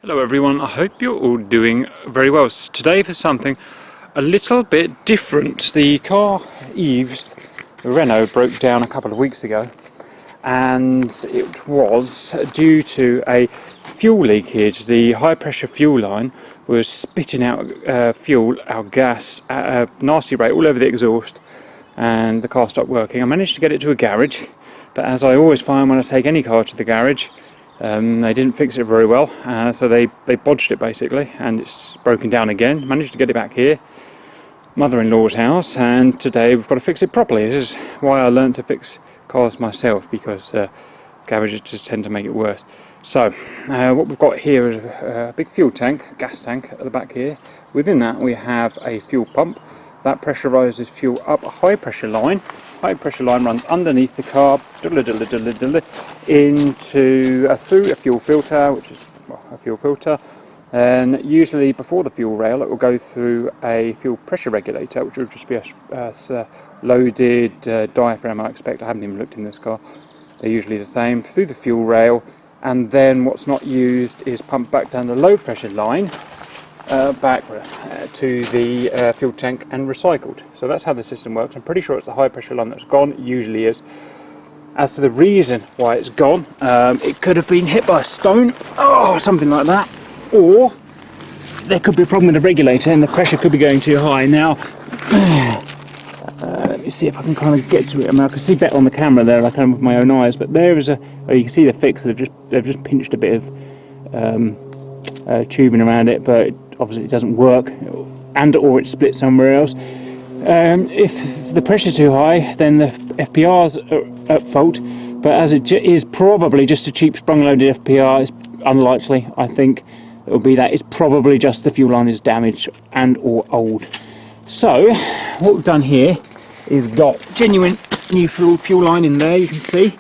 Hello everyone, I hope you're all doing very well. Today for something a little bit different. The car Eves, the Renault, broke down a couple of weeks ago, and it was due to a fuel leakage. The high pressure fuel line was spitting out gas at a nasty rate all over the exhaust, and the car stopped working. I managed to get it to a garage, but as I always find when I take any car to the garage, they didn't fix it very well, so they bodged it basically, and it's broken down again. Managed to get it back here, mother-in-law's house, and today we've got to fix it properly. This is why I learned to fix cars myself, because garages just tend to make it worse. So what we've got here is a big fuel tank, gas tank at the back here. Within that we have a fuel pump that pressurizes fuel up a high pressure line. High pressure line runs underneath the car into through a fuel filter, which is a fuel filter, and usually before the fuel rail it will go through a fuel pressure regulator, which will just be a loaded diaphragm, I expect. I haven't even looked in this car. They're usually the same, through the fuel rail, and then what's not used is pumped back down the low pressure line back to the fuel tank and recycled. So that's how the system works. I'm pretty sure it's the high pressure line that's gone. It usually is. As to the reason why it's gone, it could have been hit by a stone or something like that, or there could be a problem with the regulator and the pressure could be going too high. Now let me see if I can kind of get to it. I mean, I can see better on the camera there than I can with my own eyes, but there is you can see the fix. They've just pinched a bit of tubing around it, but obviously it doesn't work, or it's split somewhere else. If the pressure's too high, then the FPR's are at fault, but as it is probably just a cheap sprung-loaded FPR, it's unlikely. I think it will be that. It's probably just the fuel line is damaged and or old. So what we've done here is got genuine new fuel line in there, you can see,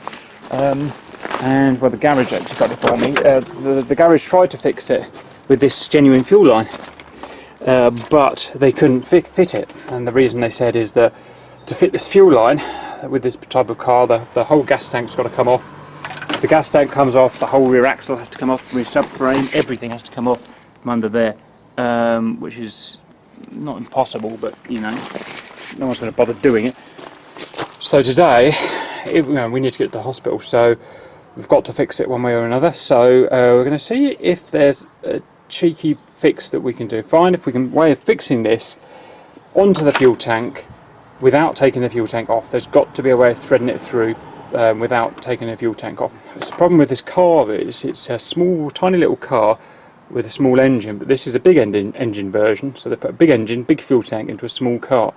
and well, the garage actually got it for me. The garage tried to fix it with this genuine fuel line, but they couldn't fit it, and the reason they said is that to fit this fuel line with this type of car, the whole gas tank's got to come off. If the gas tank comes off, the whole rear axle has to come off, the rear subframe, everything has to come off from under there, which is not impossible, but you know, no one's going to bother doing it. So today we need to get to the hospital, so we've got to fix it one way or another. So we're going to see if there's a cheeky fix that we can do. Find if we can way of fixing this onto the fuel tank without taking the fuel tank off. There's got to be a way of threading it through without taking the fuel tank off. The problem with this car is it's a small, tiny little car with a small engine, but this is a big engine version. So they put a big engine, big fuel tank into a small car,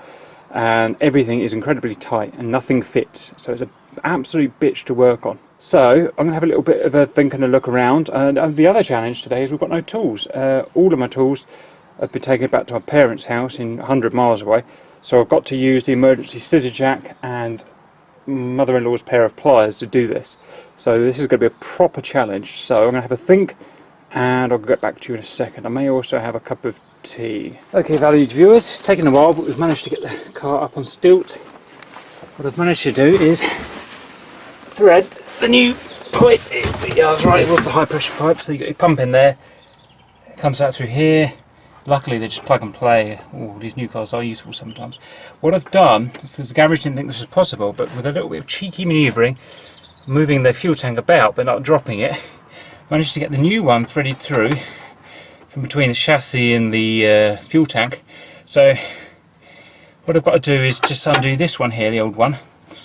and everything is incredibly tight and nothing fits. So it's an absolute bitch to work on. So I'm going to have a little bit of a think and a look around, and the other challenge today is we've got no tools. All of my tools have been taken back to my parents' house in 100 miles away, so I've got to use the emergency scissor jack and mother-in-law's pair of pliers to do this. So this is going to be a proper challenge, so I'm going to have a think and I'll get back to you in a second. I may also have a cup of tea. Okay, valued viewers, it's taken a while, but we've managed to get the car up on stilt. What I've managed to do is thread the new pipe. Yeah, I was right, it was the high pressure pipe, so you got your pump in there, it comes out through here. Luckily they just plug and play. Oh, these new cars are useful sometimes. What I've done is, the garage didn't think this was possible, but with a little bit of cheeky manoeuvring, moving the fuel tank about but not dropping it, managed to get the new one threaded through from between the chassis and the fuel tank. So what I've got to do is just undo this one here, the old one,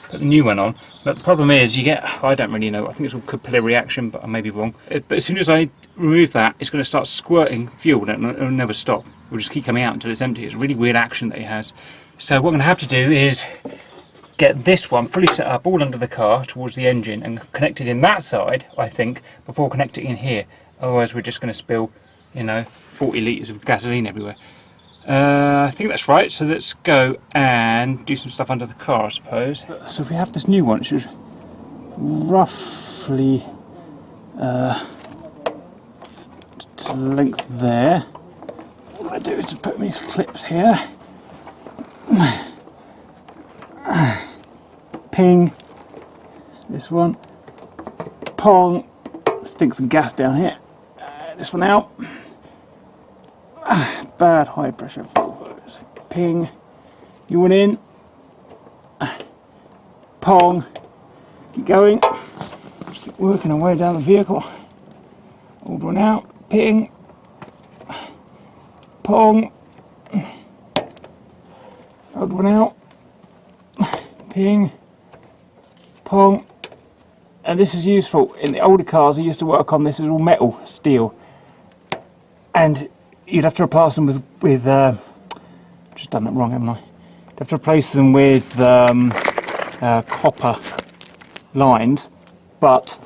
put the new one on. But the problem is you get, I don't really know, I think it's all capillary action, but I may be wrong. But as soon as I remove that, it's going to start squirting fuel and it'll never stop. It'll just keep coming out until it's empty. It's a really weird action that it has. So what I'm going to have to do is get this one fully set up all under the car towards the engine and connected in that side, I think, before connecting in here. Otherwise we're just going to spill, you know, 40 litres of gasoline everywhere. I think that's right, so let's go and do some stuff under the car, I suppose. So if we have this new one, it should roughly to length there. What I do is to put these clips here. Ping, this one, pong, stink some gas down here, Get this one out. Bad high pressure floors. Ping. You want in. Pong. Keep going. Just keep working our way down the vehicle. Old one out. Ping. Pong. Old one out. Ping. Pong. And this is useful. In the older cars I used to work on, this is all metal, steel. And you'd have to replace them with just done that wrong, haven't I? You'd have to replace them with copper lines, but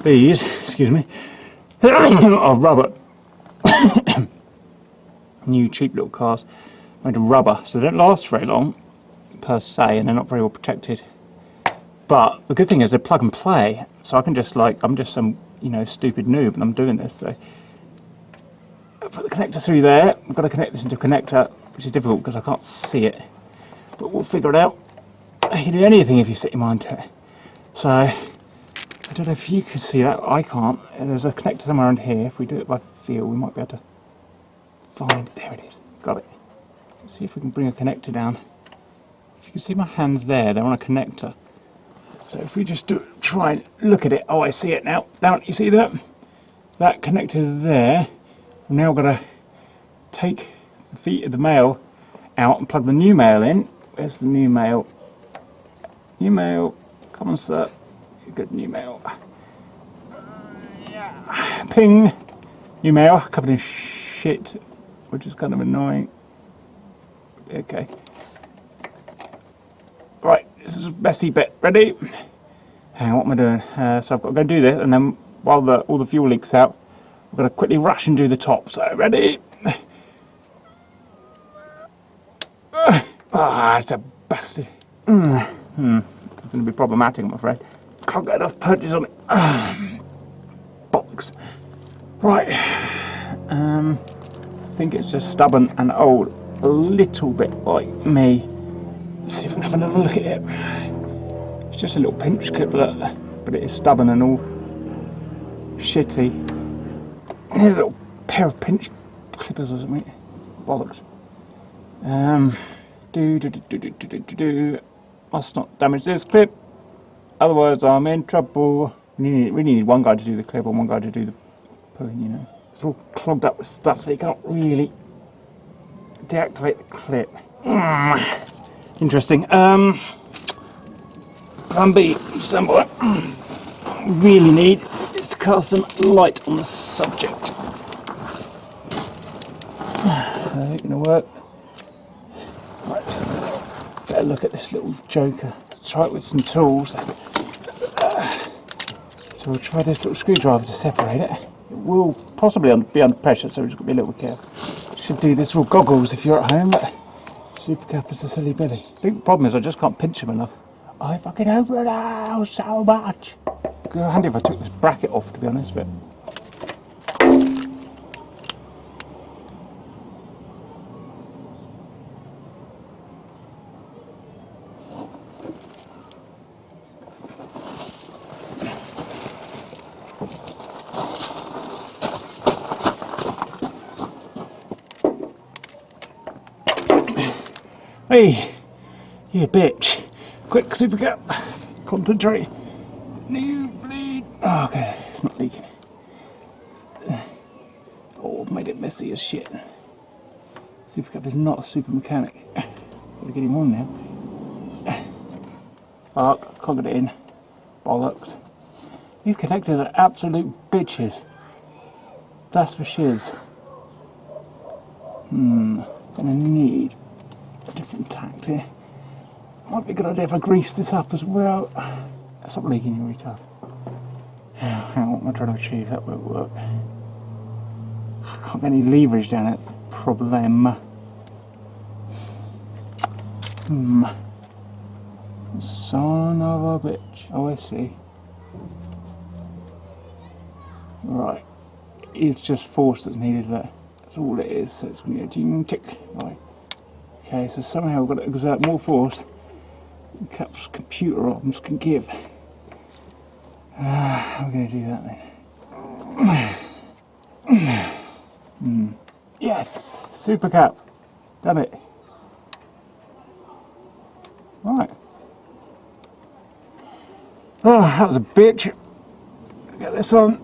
these, excuse me, are rubber. New cheap little cars made of rubber, so they don't last very long per se, and they're not very well protected. But the good thing is they're plug and play, so I can just I'm just some stupid noob and I'm doing this. So I put the connector through there. I've got to connect this into a connector, which is difficult because I can't see it, but we'll figure it out. You can do anything if you set your mind to it. So I don't know if you can see that. I can't. There's a connector somewhere around here. If we do it by feel, we might be able to find it. There it is. Got it. Let's see if we can bring a connector down. If you can see my hands there, they're on a connector. So if we just try and look at it, oh, I see it now. Down, you see that? That connector there. We've now got to take the feet of the male out and plug the new male in. Where's the new male? New male, come on, sir. Good new male. Ping. New male, covered in shit, which is kind of annoying. Okay. Right, this is a messy bit. Ready? Hang on, what am I doing? So I've got to go and do this, and then while all the fuel leaks out, I've got to quickly rush and do the top. So ready? It's a bastard. It's going to be problematic, I'm afraid. Can't get enough purchase on it. Bollocks. Right. I think it's just stubborn and old, a little bit like me. Let's see if we can have another look at it. It's just a little pinch clip, look, but it is stubborn and all shitty. I need a little pair of pinch clippers or something. Bollocks. Must not damage this clip, otherwise I'm in trouble. We need one guy to do the clip and one guy to do the pulling, It's all clogged up with stuff, so you can't really deactivate the clip. Interesting. Plan B, somewhere. Really need is to cast some light on the subject. That ain't gonna work. Right, so better look at this little joker. Try it with some tools. So we'll try this little screwdriver to separate it. It will possibly be under pressure, so we've just got to be a little bit careful. Should do this with goggles if you're at home, but super cap is a silly billy. Big problem is I just can't pinch them enough. I fucking hope it out so much. It'd be handy if I took this bracket off, to be honest, but. Hey, you bitch. Quick, super cap. Concentrate. New bleed. Oh, okay, it's not leaking. Oh, I've made it messy as shit. Super cap is not a super mechanic. Gotta get him on now. Fuck, can't get it in. Bollocks. These connectors are absolute bitches. That's for shiz. Gonna need a different tact here. Might be a good idea if I grease this up as well. Stop leaking, you retard. Hang on, what am I trying to achieve? That won't work. I can't get any leverage down it. That's the problem. Son of a bitch. Oh, I see. Right. It's just force that's needed there. That's all it is. So it's going to go ding tick. Right. Okay, so somehow we've got to exert more force than Cap's computer arms can give. How are we going to do that then? Yes! Super cap. Done it. Right. Oh, that was a bitch. Get this on.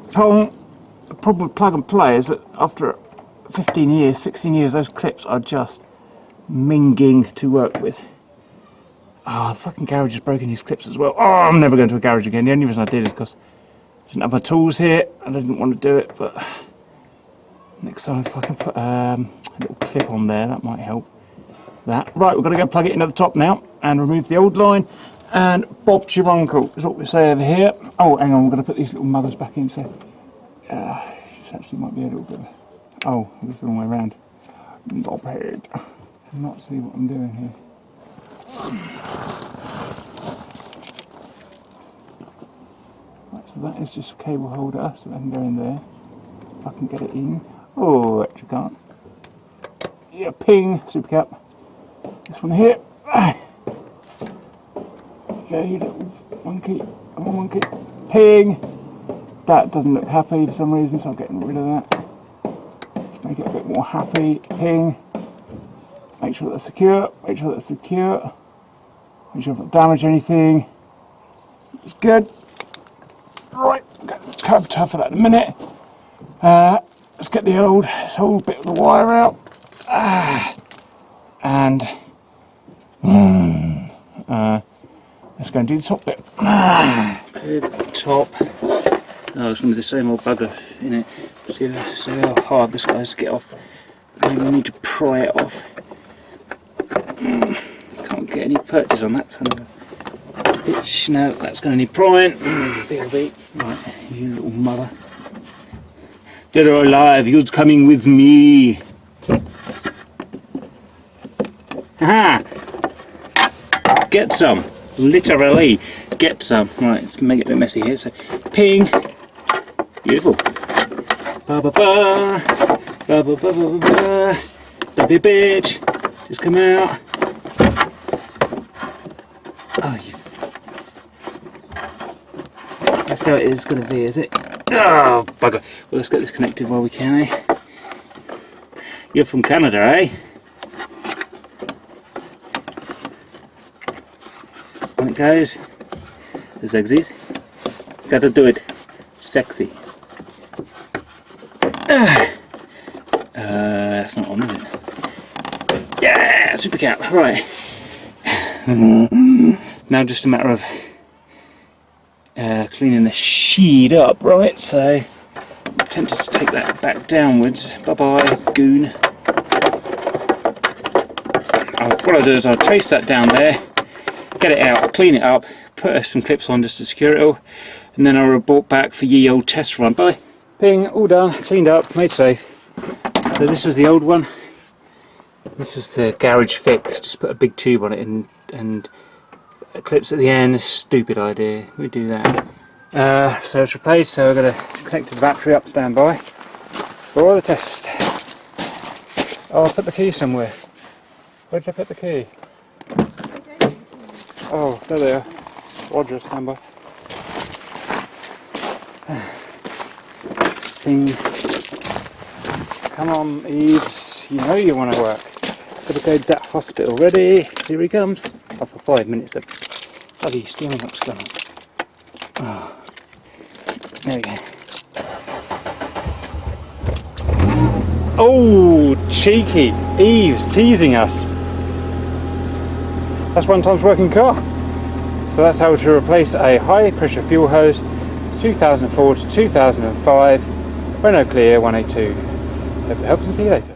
The problem with plug and play is that after 15 years, 16 years, those clips are just minging to work with. Oh, the fucking garage has broken these clips as well. Oh, I'm never going to a garage again. The only reason I did is because I didn't have my tools here and I didn't want to do it, but next time if I can put a little clip on there, that might help. That. Right, we're going to go plug it into the top now and remove the old line, and Bob's your uncle is what we say over here. Oh, hang on, we're going to put these little muggers back in, so this actually might be a little bit of, oh, it's the wrong way around. Knobhead. I'm not see what I'm doing here. Right, so that is just a cable holder, so that can go in there. If I can get it in. Oh, actually can't. Yeah, ping, super cap. This one here. Okay, you little monkey. Come on, monkey. Ping. That doesn't look happy for some reason, so I'm getting rid of that. Let's make it a bit more happy. Ping. Make sure that's secure. Make sure that's secure. Make sure I've not damaged anything. It's good. Right, grab tough for that in a minute. Let's get the this whole bit of the wire out. And let's go and do the top bit. Clear the top. Oh, it's going to be the same old bugger in it. See how hard this guy is to get off. Maybe we need to pry it off. Can't get any purchase on that son of a bitch. No, that's going to need prying. BLB. Right, you little mother. Dead or alive, you're coming with me. Aha! Get some. Literally, get some. Right, let's make it a bit messy here. So, ping. Beautiful. Ba ba ba. Ba ba ba ba ba. Don't be a bitch. Just come out. Oh, that's how it is going to be, is it? Oh, bugger. Well, let's get this connected while we can, eh? You're from Canada, eh? On it goes. There's exits. Gotta do it. Sexy. That's not on, is it? Yeah! Super cap. Right. Now just a matter of cleaning the sheet up, right? So I'm tempted to take that back downwards. Bye bye, goon. What I'll do is I'll chase that down there, get it out, clean it up, put some clips on just to secure it all, and then I'll report back for ye old test run. Bye. Ping, all done, cleaned up, made safe. So this was the old one. This is the garage fix. Just put a big tube on it and clips at the end. Stupid idea. We do that. So it's replaced. So we're going to connect the battery up, stand by for the test. Oh, I put the key somewhere. Where did I put the key? Oh, there they are. Roger, stand by. Ping. Come on, Eves. You know you want to work. Gotta go to that hospital. Ready? Here he comes. Oh, for 5 minutes. Bloody steering up's gone on. Oh. There we go. Oh, cheeky. Eve's teasing us. That's one times working car. So that's how to replace a high pressure fuel hose 2004 to 2005 Renault Clio 182. Hope it helps and see you later.